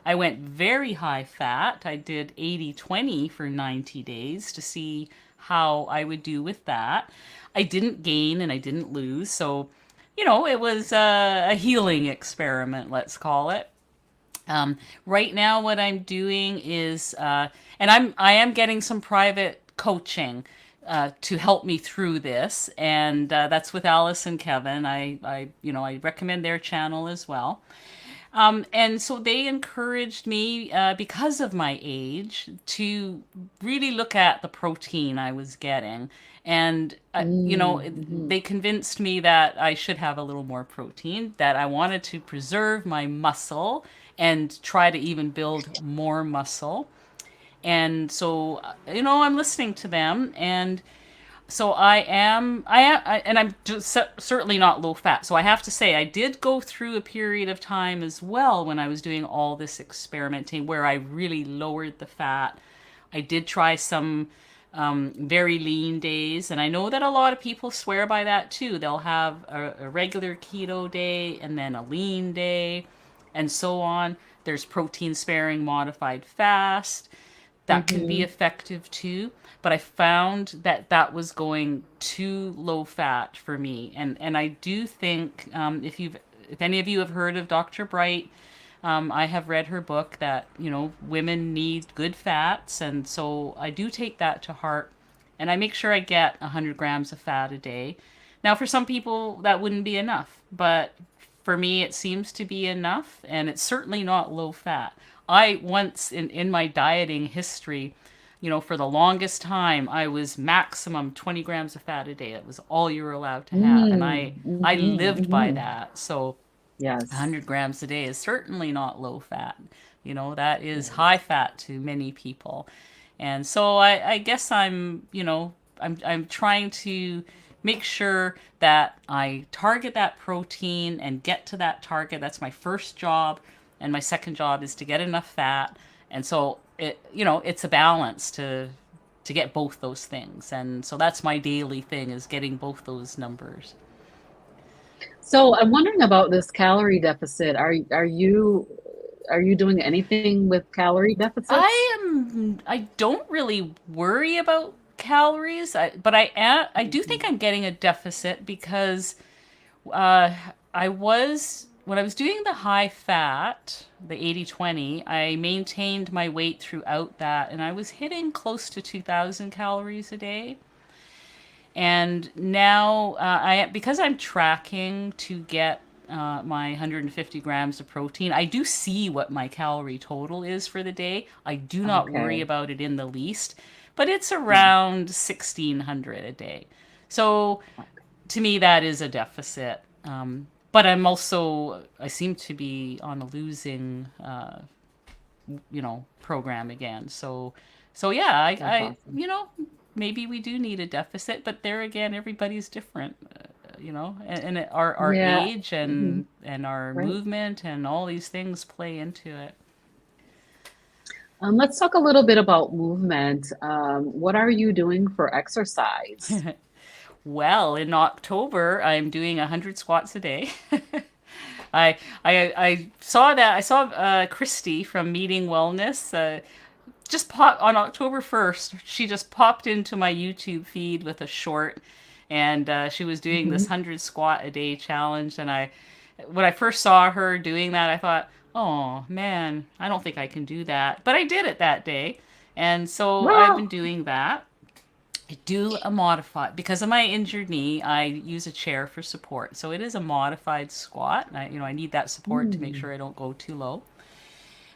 I went very high fat. I did 80-20 for 90 days to see how I would do with that. I didn't gain and I didn't lose, so it was a healing experiment, let's call it. Right now, what I'm doing is, and I am getting some private coaching to help me through this, and that's with Alice and Kevin. I recommend their channel as well. And so they encouraged me, because of my age, to really look at the protein I was getting. And, Mm-hmm. they convinced me that I should have a little more protein, that I wanted to preserve my muscle and try to even build more muscle. And so, I'm listening to them. And so and I'm just certainly not low fat. So I have to say, I did go through a period of time as well when I was doing all this experimenting where I really lowered the fat. I did try some very lean days, and I know that a lot of people swear by that too. They'll have a regular keto day and then a lean day, and so on. There's protein sparing modified fast that can be Mm-hmm. effective too. But I found that that was going too low fat for me, and I do think, if any of you have heard of Dr. Bright, I have read her book that women need good fats, and so I do take that to heart, and I make sure I get 100 grams of fat a day. Now, for some people, that wouldn't be enough, but for me, it seems to be enough, and it's certainly not low fat. I once, in my dieting history, for the longest time, I was maximum 20 grams of fat a day. It was all you were allowed to have, and I Mm-hmm. lived by Mm-hmm. that. So Yes. 100 grams a day is certainly not low fat. That is high Yes. fat to many people. And so I guess I'm trying to make sure that I target that protein and get to that target. That's my first job. And my second job is to get enough fat. And so it's a balance to get both those things. And so that's my daily thing, is getting both those numbers. So I'm wondering about this calorie deficit. Are you doing anything with calorie deficits? I don't really worry about calories, but I do think I'm getting a deficit because uh, I was when I was doing the high fat, the 80/20, I maintained my weight throughout that, and I was hitting close to 2,000 calories a day. And now, because I'm tracking to get my 150 grams of protein, I do see what my calorie total is for the day. I do not worry Okay. about it in the least, but it's Yeah. around 1,600 a day. So to me, that is a deficit. But I seem to be on a losing, program again. So yeah, That's awesome. maybe we do need a deficit, but there again, everybody's different, and our Yeah. age Hmm. and our Right. movement and all these things play into it. Let's talk a little bit about movement. What are you doing for exercise? Well, in October, I'm doing 100 squats a day. I saw that. I saw Christy from Meeting Wellness just pop on October 1st. She just popped into my YouTube feed with a short, and she was doing this Hmm. 100 squat a day challenge. And when I first saw her doing that, I thought, oh man, I don't think I can do that. But I did it that day, and so I've been Well, doing that. I do a modified because of my injured knee. I use a chair for support, so it is a modified squat. I need that support to make mm, sure I don't go too low.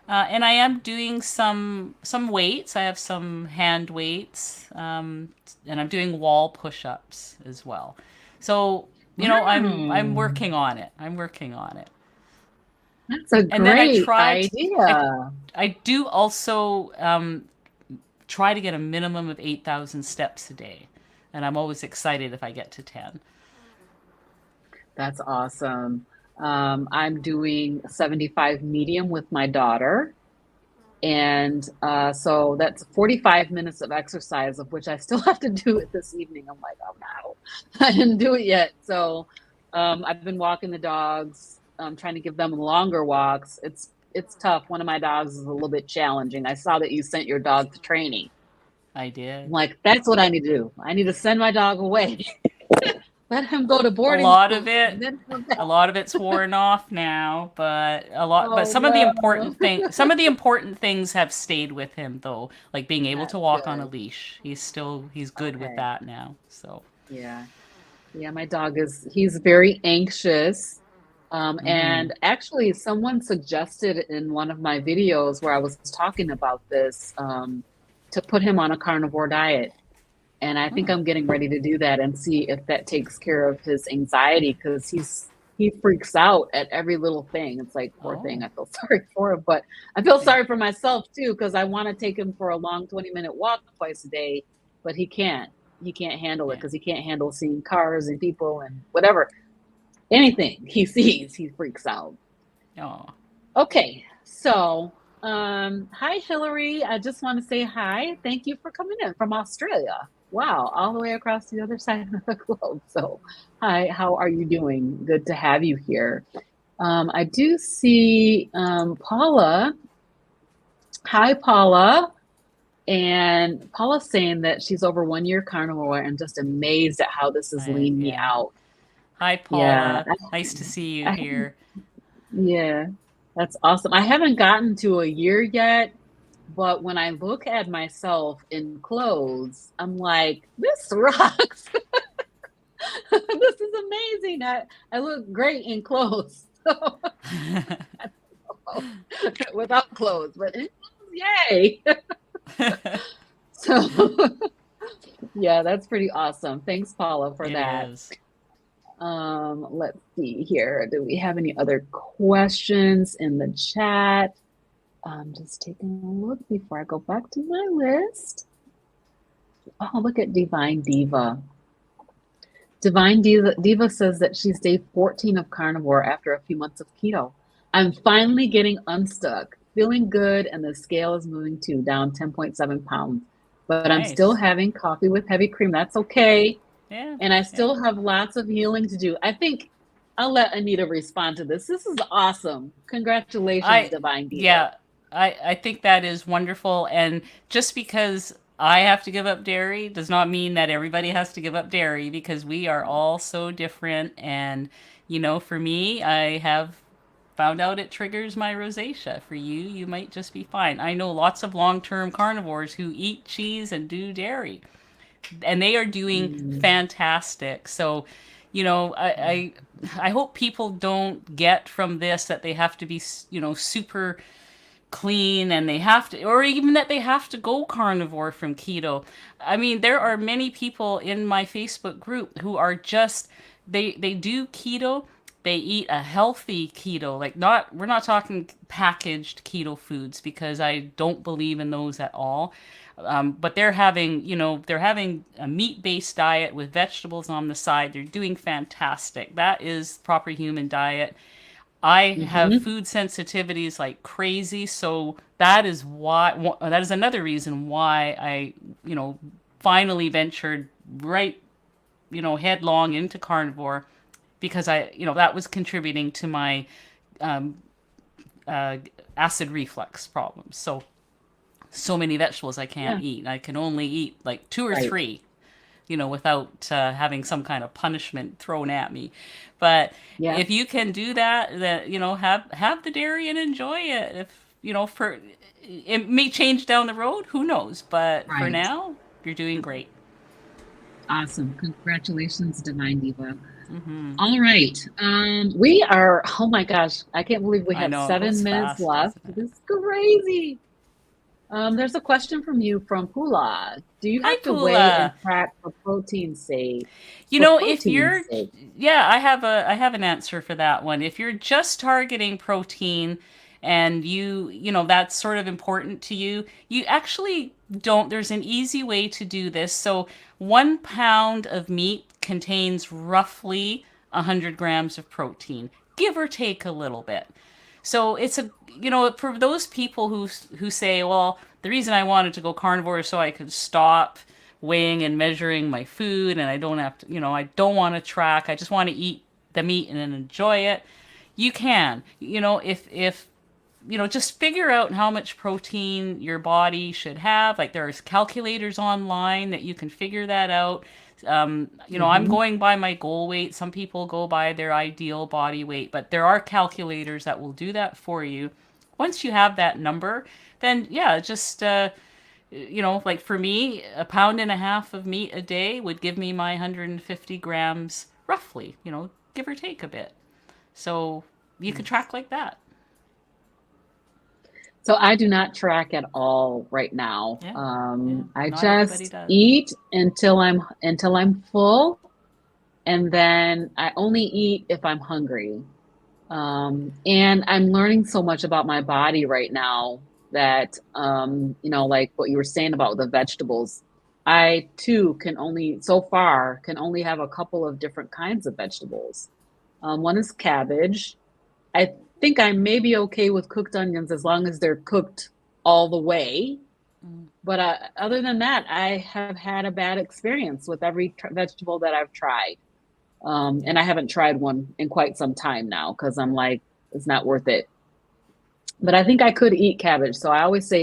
And I am doing some weights. I have some hand weights, and I'm doing wall push-ups as well. So I'm mm, working on it. I'm working on it. that's a And then great I idea. I do also try to get a minimum of 8,000 steps a day, and I'm always excited if I get to 10. That's awesome. I'm doing 75 medium with my daughter. And so that's 45 minutes of exercise, of which I still have to do it this evening. I'm like, oh no, I didn't do it yet. So I've been walking the dogs, trying to give them longer walks. It's tough. One of my dogs is a little bit challenging. I saw that you sent your dog to training. I I'm did. like, that's what I need to do. I need to send my dog away. Let him go to A boarding lot of school and it, then come back. a lot of it's worn off now, but Oh some of the no. important things have stayed with him though, like being able to That's walk on a good. leash. He's good with Okay. that now. So, Yeah. Yeah, my dog he's very anxious. mhm. And actually, someone suggested in one of my videos where I was talking about this, to put him on a carnivore diet. And I think Hmm. I'm getting ready to do that and see if that takes care of his anxiety because he freaks out at every little thing. It's like, poor thing, Oh, I feel sorry for him, but I feel yeah, sorry for myself too because I want to take him for a long 20-minute walk twice a day, but he can't. He can't handle it yeah. because he can't handle seeing cars and people and whatever. Anything he sees, he freaks out. Oh, Okay, so hi Hillary. I just want to say hi. Thank you for coming in from Australia. Wow, all the way across the other side of the globe. So, hi, how are you doing? Good to have you here. I do see Paula. Hi, Paula. And Paula's saying that she's over 1 year carnivore and just amazed at how this has leaned me yeah. out. Hi, Yeah, Paula. Nice to see you I, here. yeah, that's awesome. I haven't gotten to a year yet, but when I look at myself in clothes, I'm like, this rocks. This is amazing. I look great in clothes. So, without clothes, but in clothes, yay. So, yeah, that's pretty awesome. Thanks, Paula, for It that. is. Let's see here. Do we have any other questions in the chat? I'm just taking a look before I go back to my list. Oh, look at Divine Diva. Diva says that she's day 14 of carnivore after a few months of keto. I'm finally getting unstuck, feeling good, and the scale is moving too, down 10.7 pounds. But I'm still Nice. having coffee with heavy cream. That's okay. Yeah, And I yeah. still have lots of healing to do. I think I'll let Anita respond to this. This is awesome. Congratulations, I Divine Diva. yeah, I think that is wonderful, and just because I have to give up dairy does not mean that everybody has to give up dairy because we are all so different. And for me, I have found out it triggers my rosacea. For you, you might just be fine. I know lots of long-term carnivores who eat cheese and do dairy, and they are doing Mm, fantastic. So, I hope people don't get from this that they have to be, super clean and they have to, or even that they have to go carnivore from keto. I mean, there are many people in my Facebook group who are just, they do keto. They eat a healthy keto, like not, we're not talking packaged keto foods because I don't believe in those at all. But they're having a meat-based diet with vegetables on the side. They're doing fantastic. That is proper human diet. I have hmm food sensitivities like crazy, so that is another reason why I, finally ventured right, headlong into carnivore because that was contributing to my um, uh, acid reflux problems. So many vegetables I can't Yeah, eat. I can only eat like two or right. three, without having some kind of punishment thrown at me. But Yeah, if you can do that, that have the dairy and enjoy it. If for it may change down the road, who knows? But for right. now, you're doing great. Awesome. Congratulations, Divine Diva. Hmm. All right. We are, oh my gosh, I can't believe we I have know it 7 minutes goes fast, left. doesn't it? This is crazy. There's a question from you from Pula. Do you Hi, have to weigh and Pula. track for protein's sake? For If protein's you're, sake. yeah, I have an answer for that one. If you're just targeting protein and that's sort of important to you, you actually don't, there's an easy way to do this. So 1 pound of meat contains roughly 100 grams of protein, give or take a little bit. So it's for those people who say, well, the reason I wanted to go carnivore is so I could stop weighing and measuring my food and I don't have to, I don't want to track. I just want to eat the meat and then enjoy it. You can. If just figure out how much protein your body should have. Like there's calculators online that you can figure that out. I'm Hmm. going by my goal weight. Some people go by their ideal body weight, but there are calculators that will do that for you. Once you have that number, then yeah, just like for me, a pound and a half of meat a day would give me my 150 grams roughly, give or take a bit. So you could Yes. track like that. So I do not track at all right now. Yeah, yeah. I Not everybody just does. eat until I'm full, and then I only eat if I'm hungry. And I'm learning so much about my body right now that, like what you were saying about the vegetables, I too so far, can only have a couple of different kinds of vegetables. One is cabbage. I think I may be okay with cooked onions as long as they're cooked all the way. Mm. But other than that, I have had a bad experience with every vegetable that I've tried. And I haven't tried one in quite some time now because I'm like, it's not worth it. But I think I could eat cabbage. So I always say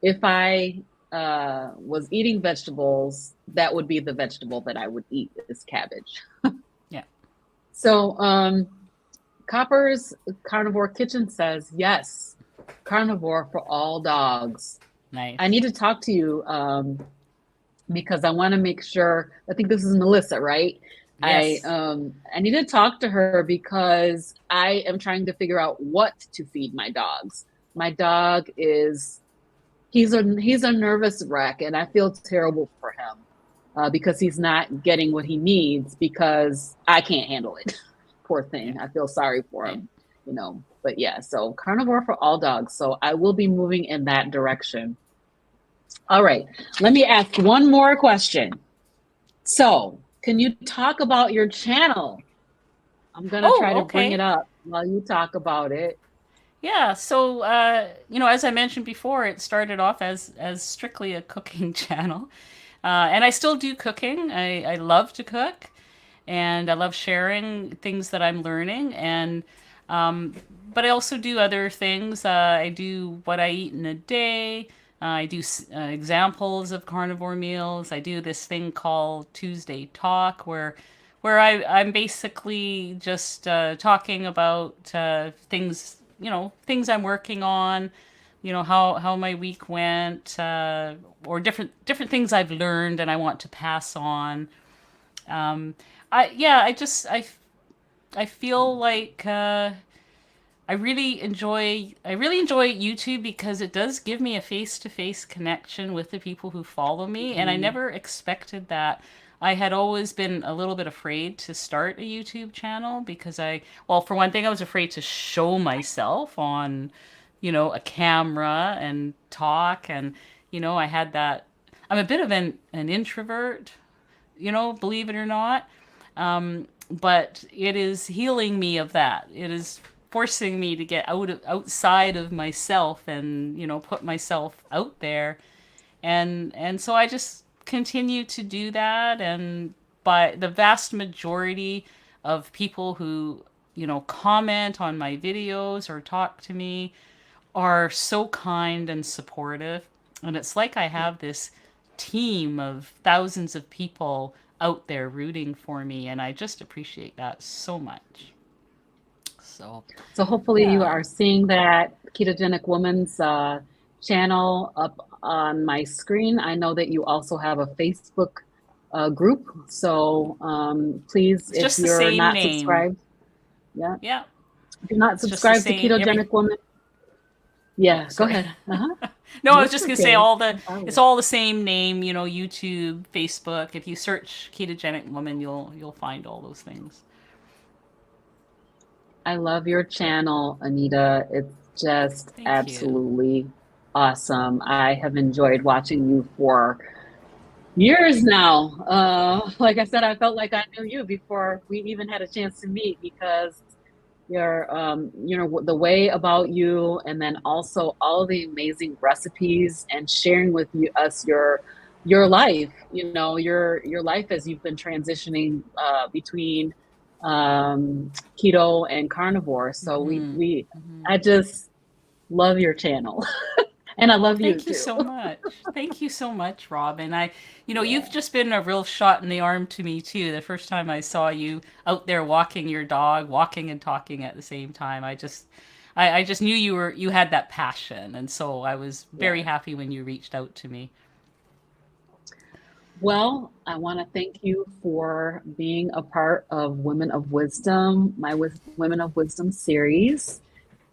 if I was eating vegetables, that would be the vegetable that I would eat is cabbage. Yeah. So Copper's Carnivore Kitchen says yes, carnivore for all dogs. I Nice. need to talk to you because I want to make sure. I think this is Melissa, right? Yes. I need to talk to her because I am trying to figure out what to feed my dogs. My dog is he's a nervous wreck, and I feel terrible for him because he's not getting what he needs because I can't handle it. Poor Yeah. thing. I feel sorry for Right. him. But yeah, so carnivore for all dogs. So I will be moving in that direction. All right, let me ask one more question. So, can you talk about your channel? I'm gonna Oh, try to bring it okay. up while you talk about it. Yeah. So, as I mentioned before, it started off as strictly a cooking channel, and I still do cooking. I love to cook, and I love sharing things that I'm learning, and um, but I also do other things. I do what I eat in a day. I do examples of carnivore meals. I do this thing called Tuesday Talk, where I'm basically just talking about things I'm working on, how my week went, or different things I've learned and I want to pass on. Um, I feel like I really enjoy YouTube because it does give me a face-to-face connection with the people who follow me, and I Mhm. never expected that. I had always been a little bit afraid to start a YouTube channel because well, for one thing, I was afraid to show myself on, a camera and talk, and I had that. I'm a bit of an introvert, believe it or not. But it is healing me of that. It is forcing me to get outside of myself and put myself out there, and so I just continue to do that. And by the vast majority of people who comment on my videos or talk to me are so kind and supportive. And it's like I have this team of thousands of people out there rooting for me. And I just appreciate that so much. So, So hopefully you yeah. are seeing that Ketogenic Woman's channel up on my screen. I know that you also have a Facebook group. So please, It's if just the you're same not name. subscribed, yeah, Yeah. if you're not It's just the subscribed to same. Ketogenic Woman, Oh, yeah, go sorry. ahead. Uh-huh. No, I was That's just gonna say okay. No it's problem. all the same name, YouTube, Facebook. If you search ketogenic woman, you'll find all those things. I love your channel, Anita. It's just Thank you. absolutely awesome. I have enjoyed watching you for years now. Like I said, I felt like I knew you before we even had a chance to meet because the way about you, and then also all the amazing recipes and sharing with us your life. Your life as you've been transitioning between keto and carnivore. So Hmm. Hmm. I just Love your channel. And I love you Thank you too. so much. Thank you so much, Robyn. You've Yeah. just been a real shot in the arm to me too. The first time I saw you out there walking your dog, walking and talking at the same time, I just knew you had that passion, and so I was very Yeah. happy when you reached out to me. Well, I want to thank you for being a part of Women of Wisdom, my Women of Wisdom series.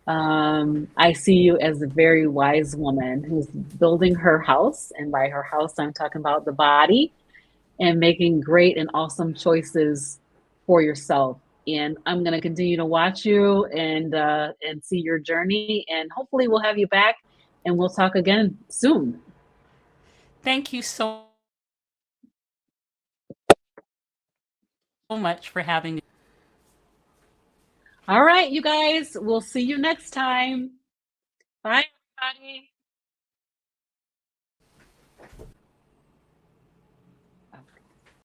I see you as a very wise woman who's building her house. And by her house, I'm talking about the body and making great and awesome choices for yourself. And I'm going to continue to watch you and see your journey. And hopefully, we'll have you back and we'll talk again soon. Thank you so much for having me. All right, you guys, we'll see you next time. Bye, everybody.